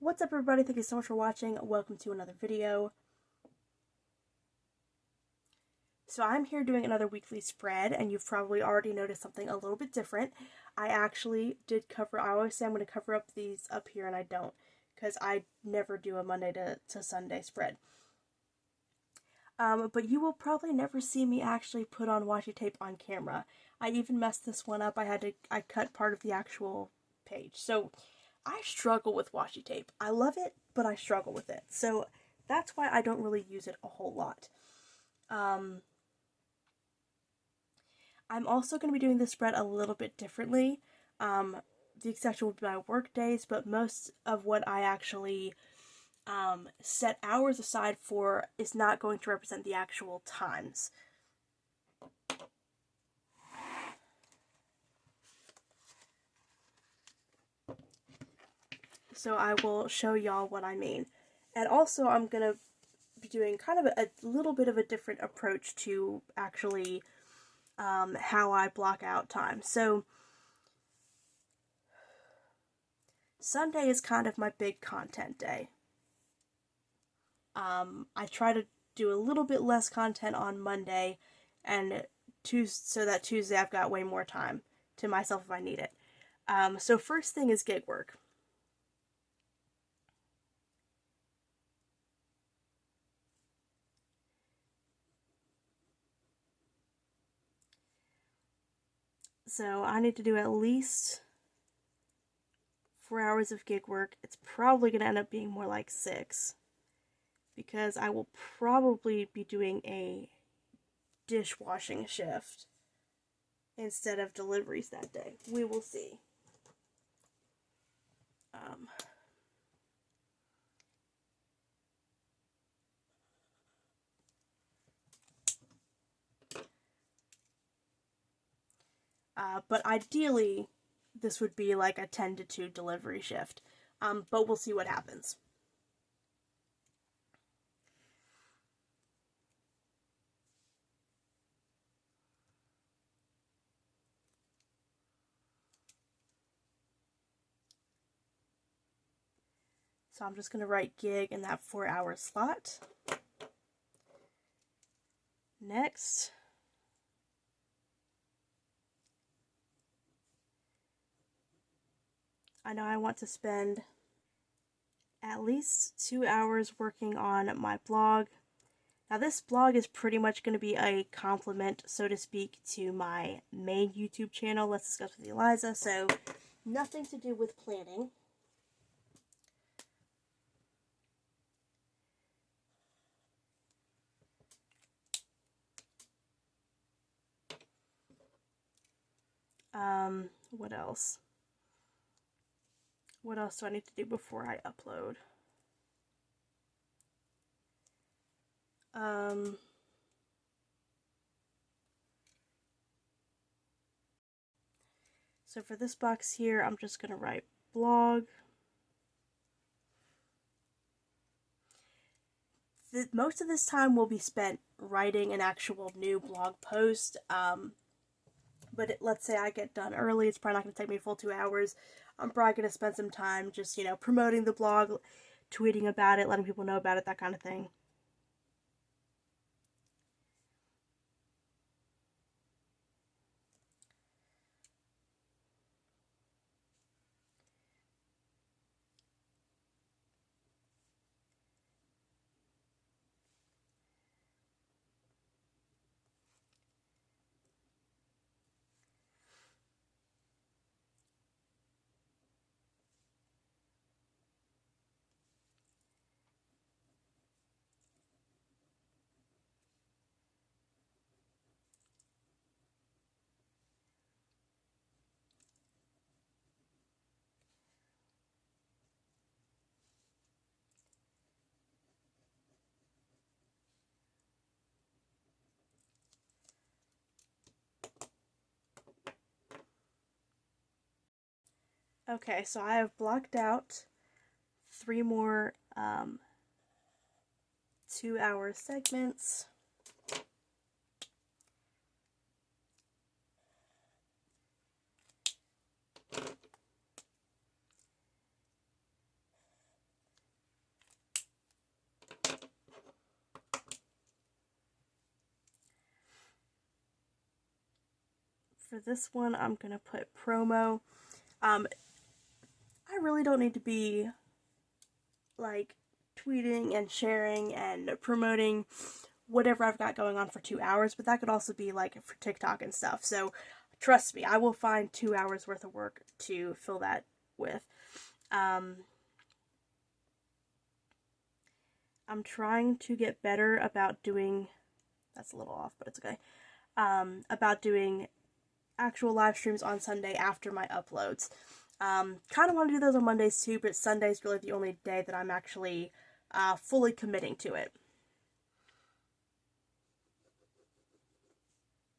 What's up, everybody? Thank you so much for watching. Welcome to another video. So I'm here doing another weekly spread, and you've probably already noticed something a little bit different. I actually did cover, I always say I'm going to cover up these up here, and I don't, because I never do a Monday to Sunday spread. But you will probably never see me actually put on washi tape on camera. I even messed this one up. I cut part of the actual page. So I struggle with washi tape. I love it, but I struggle with it. So that's why I don't really use it a whole lot. I'm also going to be doing this spread a little bit differently. The exception would be my work days, but most of what I actually set hours aside for is not going to represent the actual times. So I will show y'all what I mean. And also I'm going to be doing kind of a little bit of a different approach to actually how I block out time. So Sunday is kind of my big content day. I try to do a little bit less content on Monday, and so that Tuesday I've got way more time to myself if I need it. So first thing is gig work. So I need to do at least 4 hours of gig work. It's probably going to end up being more like 6, because I will probably be doing a dishwashing shift instead of deliveries that day. We will see. But ideally, this would be like a 10 to 2 delivery shift. But we'll see what happens. So I'm just going to write gig in that 4-hour slot. Next, I know I want to spend at least 2 hours working on my blog. Now this blog is pretty much going to be a complement, so to speak, to my main YouTube channel, Let's Discuss with Eliza, so nothing to do with planning. What else? What else do I need to do before I upload? So for this box here, I'm just going to write blog. Most of this time will be spent writing an actual new blog post. But let's say I get done early, it's probably not going to take me a full 2 hours. I'm probably going to spend some time just, promoting the blog, tweeting about it, letting people know about it, that kind of thing. Okay, so I have blocked out 3 more 2-hour segments. for this one, I'm going to put promo. I really don't need to be like tweeting and sharing and promoting whatever I've got going on for 2 hours, but that could also be like for TikTok and stuff. So trust me, I will find 2 hours worth of work to fill that with. I'm trying to get better about doing, that's a little off, but it's okay, about doing actual live streams on Sunday after my uploads. Kind of want to do those on Mondays too, but Sunday's really the only day that I'm actually fully committing to it.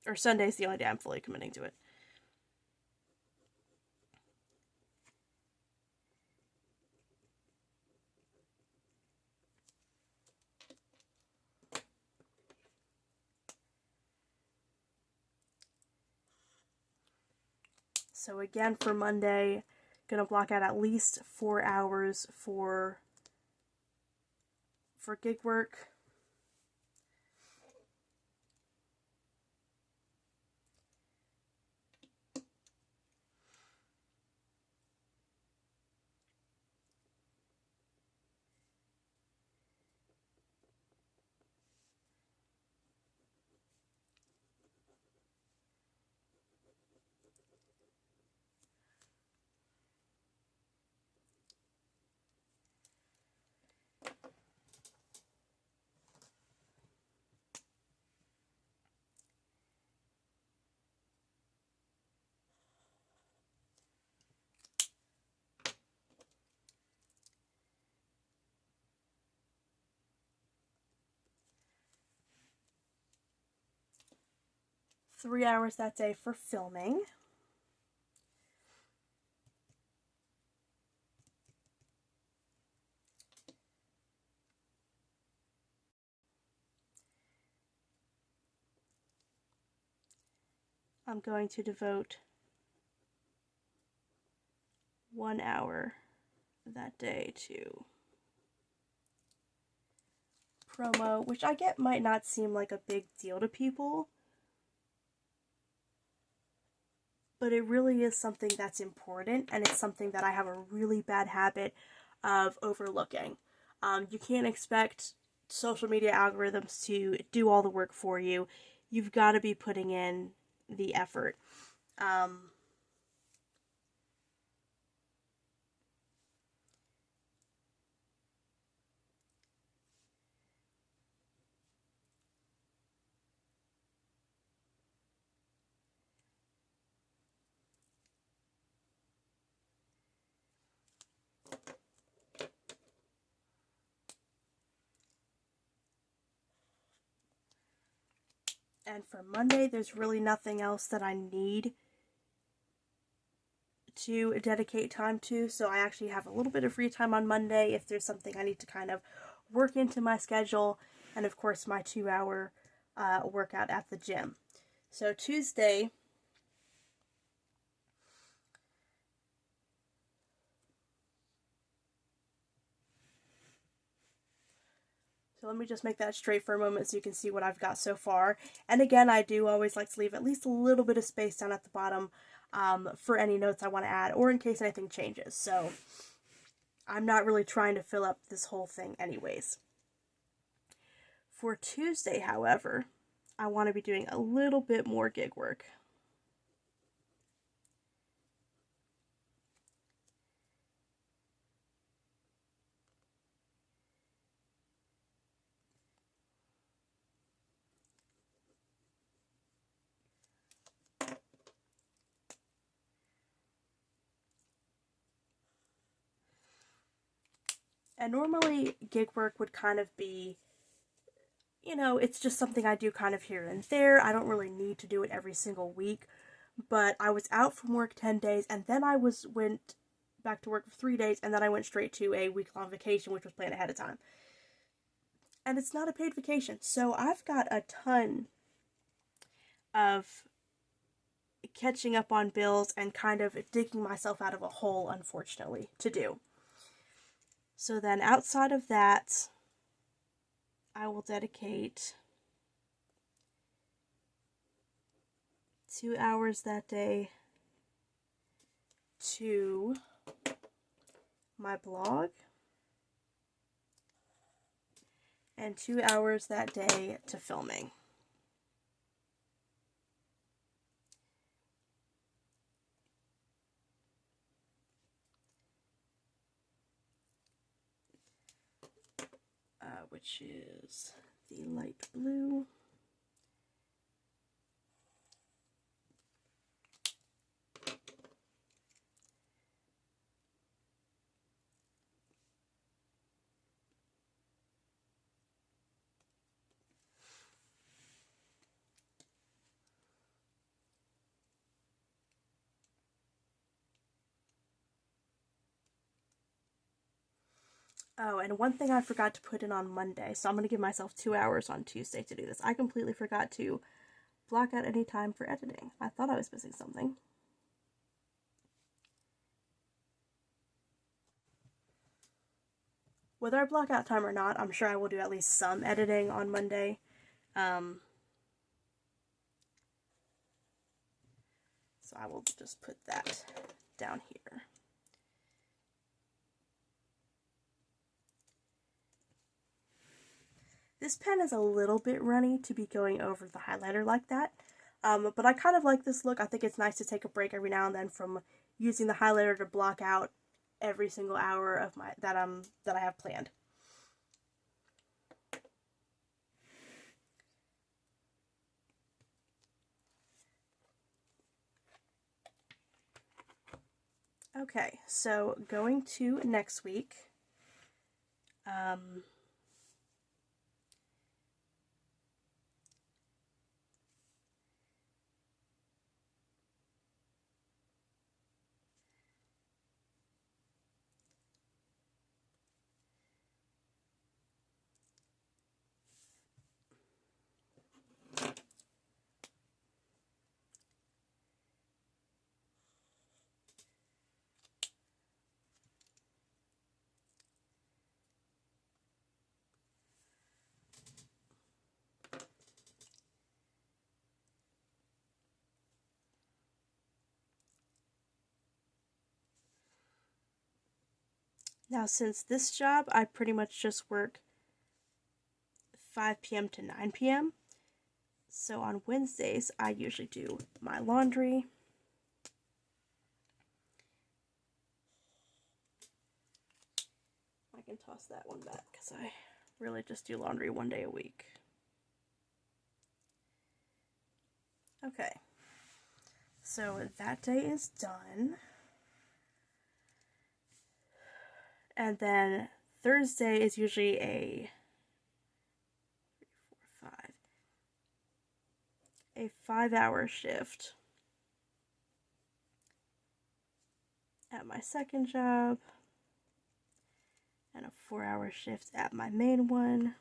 Or Sunday's the only day I'm fully committing to it. So again, for Monday, gonna block out at least 4 hours for gig work. Three hours that day for filming. I'm going to devote 1 hour that day to promo, which I get might not seem like a big deal to people, but it really is something that's important, and it's something that I have a really bad habit of overlooking. You can't expect social media algorithms to do all the work for you. You've got to be putting in the effort. And for Monday, there's really nothing else that I need to dedicate time to, so I actually have a little bit of free time on Monday if there's something I need to kind of work into my schedule, and of course my 2 hour workout at the gym. So Tuesday, so let me just make that straight for a moment so you can see what I've got so far. And again, I do always like to leave at least a little bit of space down at the bottom for any notes I want to add, or in case anything changes. So I'm not really trying to fill up this whole thing anyways. For Tuesday, however, I want to be doing a little bit more gig work. And normally gig work would kind of be, you know, it's just something I do kind of here and there. I don't really need to do it every single week. But I was out from work 10 days, and then I went back to work for 3 days, and then I went straight to a week-long vacation, which was planned ahead of time. And it's not a paid vacation, so I've got a ton of catching up on bills and kind of digging myself out of a hole, unfortunately, to do. So then outside of that, I will dedicate 2 hours that day to my blog, and 2 hours that day to filming. Which is the light blue. Oh, and one thing I forgot to put in on Monday, so I'm going to give myself 2 hours on Tuesday to do this. I completely forgot to block out any time for editing. I thought I was missing something. Whether I block out time or not, I'm sure I will do at least some editing on Monday. So I will just put that down here. This pen is a little bit runny to be going over the highlighter like that, but I kind of like this look. I think it's nice to take a break every now and then from using the highlighter to block out every single hour of that I have planned. Okay, so going to next week. Now, since this job, I pretty much just work 5 p.m. to 9 p.m. So on Wednesdays, I usually do my laundry. I can toss that one back because I really just do laundry 1 day a week. Okay, so that day is done. And then Thursday is usually a 5-hour shift at my second job, and a 4-hour shift at my main one.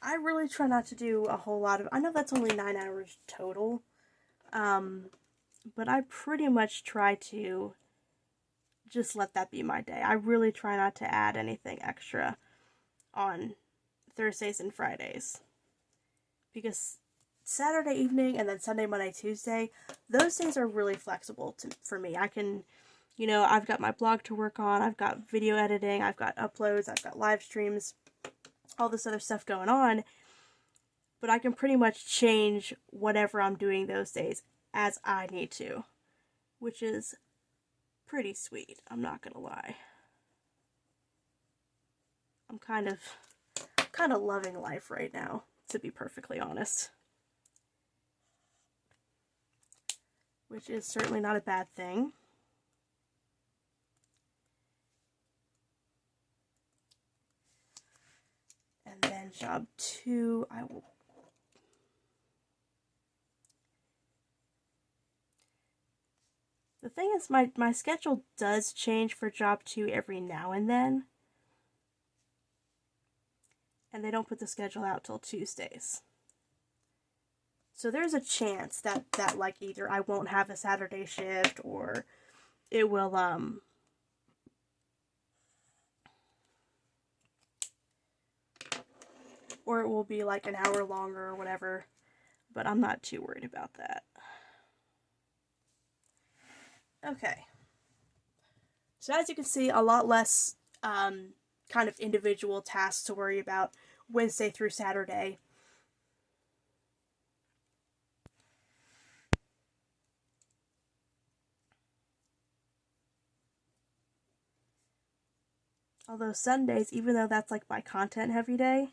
I really try not to do a whole lot of, I know that's only 9 hours total, but I pretty much try to just let that be my day. I really try not to add anything extra on Thursdays and Fridays, because Saturday evening and then Sunday, Monday, Tuesday, those days are really flexible for me. I can, I've got my blog to work on, I've got video editing, I've got uploads, I've got live streams, all this other stuff going on, but I can pretty much change whatever I'm doing those days as I need to, which is pretty sweet, I'm not gonna lie. I'm kind of loving life right now, to be perfectly honest. Which is certainly not a bad thing. job 2, I will... The thing is, my schedule does change for job 2 every now and then. And they don't put the schedule out till Tuesdays. So there's a chance that like either I won't have a Saturday shift, or it will or it will be like an hour longer or whatever, but I'm not too worried about that. Okay. So as you can see, a lot less kind of individual tasks to worry about Wednesday through Saturday. Although Sundays, even though that's like my content heavy day,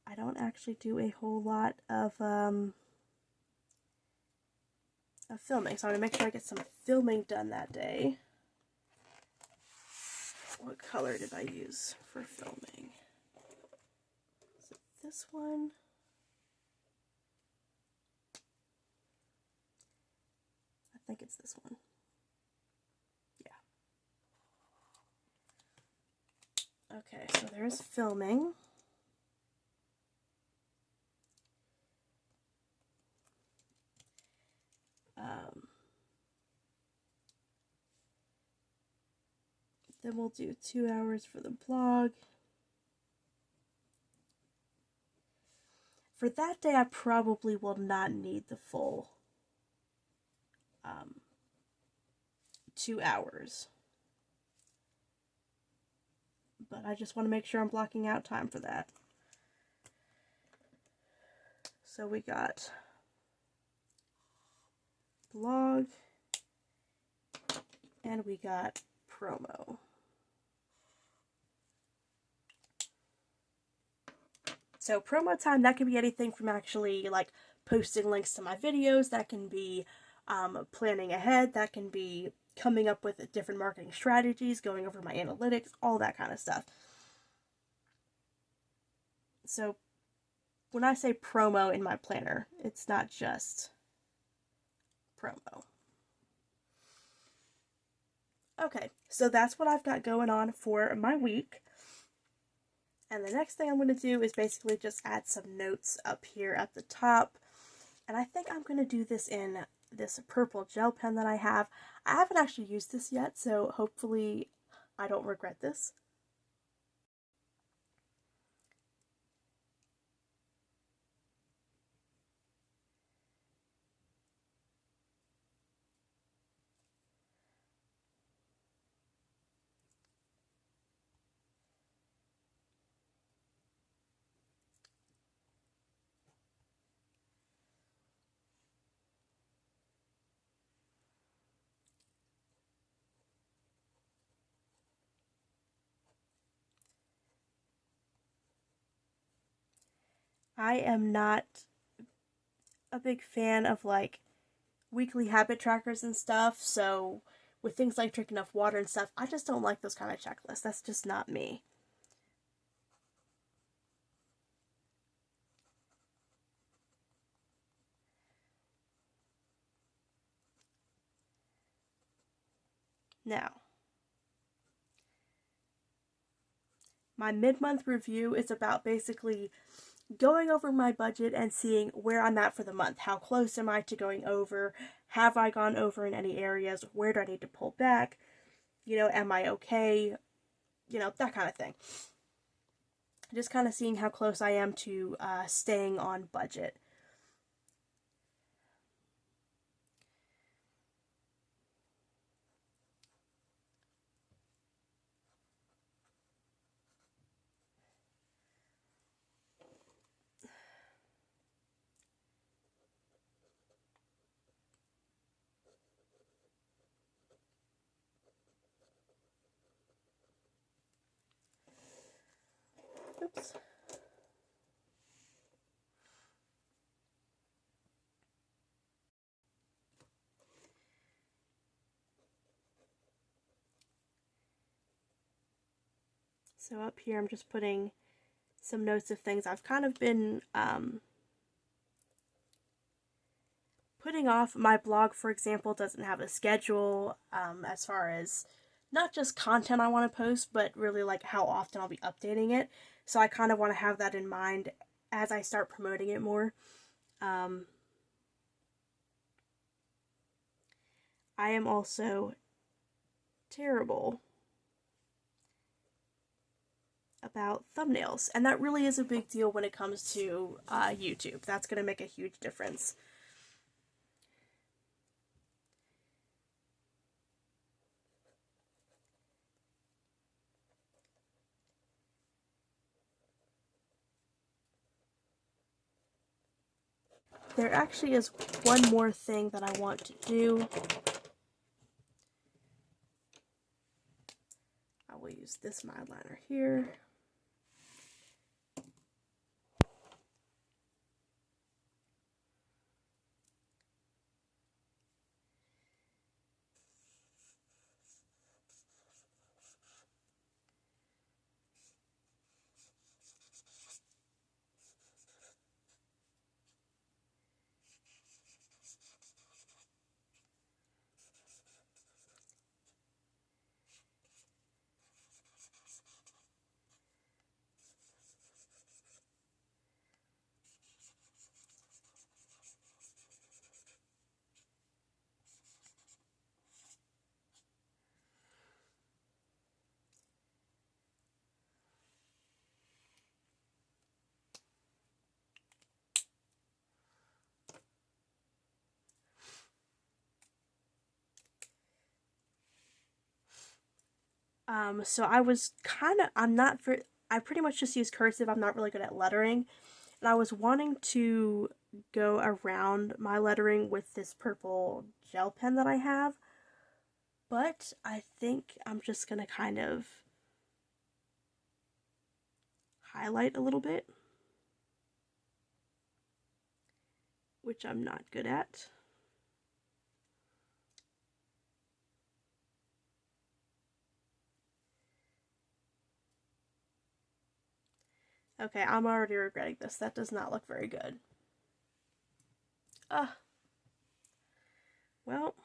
I don't actually do a whole lot of filming. So I'm gonna make sure I get some filming done that day. What color did I use for filming? Is it this one? I think it's this one. Yeah. Okay, so there's filming. Then we'll do 2 hours for the blog. For that day, I probably will not need the full 2 hours. But I just want to make sure I'm blocking out time for that. So we got blog, and we got promo. So promo time, that can be anything from actually like posting links to my videos, that can be planning ahead, that can be coming up with different marketing strategies, going over my analytics, all that kind of stuff. So when I say promo in my planner, it's not just promo. Okay, so that's what I've got going on for my week. And the next thing I'm going to do is basically just add some notes up here at the top. And I think I'm going to do this in this purple gel pen that I have. I haven't actually used this yet, so hopefully I don't regret this. I am not a big fan of like weekly habit trackers and stuff, so with things like drinking enough water and stuff, I just don't like those kind of checklists. That's just not me. Now, my mid-month review is about basically going over my budget and seeing where I'm at for the month. How close am I to going over? Have I gone over in any areas? Where do I need to pull back? You know, am I okay? You know, that kind of thing. Just kind of seeing how close I am to staying on budget. Oops. So up here I'm just putting some notes of things I've kind of been putting off. My blog, for example, doesn't have a schedule as far as not just content I want to post, but really like how often I'll be updating it. So I kind of want to have that in mind as I start promoting it more. I am also terrible about thumbnails, and that really is a big deal when it comes to YouTube. That's going to make a huge difference. There actually is one more thing that I want to do. I will use this mild liner here. So I was I pretty much just use cursive. I'm not really good at lettering. And I was wanting to go around my lettering with this purple gel pen that I have. But I think I'm just going to kind of highlight a little bit, which I'm not good at. Okay, I'm already regretting this. That does not look very good. Well.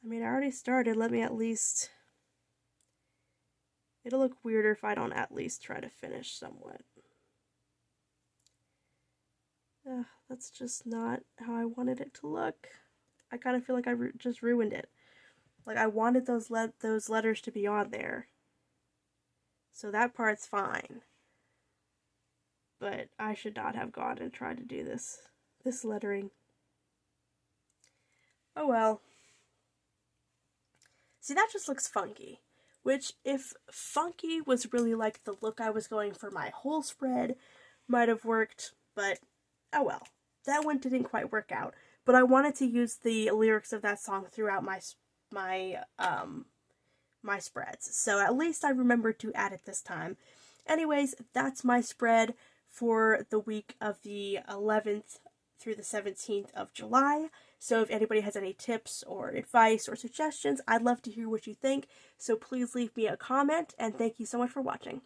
I mean, I already started. Let me at least... It'll look weirder if I don't at least try to finish somewhat. That's just not how I wanted it to look. I kind of feel like I just ruined it. Like, I wanted those letters to be on there. So that part's fine. But I should not have gone and tried to do this lettering. Oh well. See, that just looks funky. Which, if funky was really like the look I was going for my whole spread, might have worked, but oh well. That one didn't quite work out. But I wanted to use the lyrics of that song throughout my spreads. So at least I remembered to add it this time. Anyways, that's my spread for the week of the 11th through the 17th of July. So if anybody has any tips or advice or suggestions, I'd love to hear what you think. So please leave me a comment, and thank you so much for watching.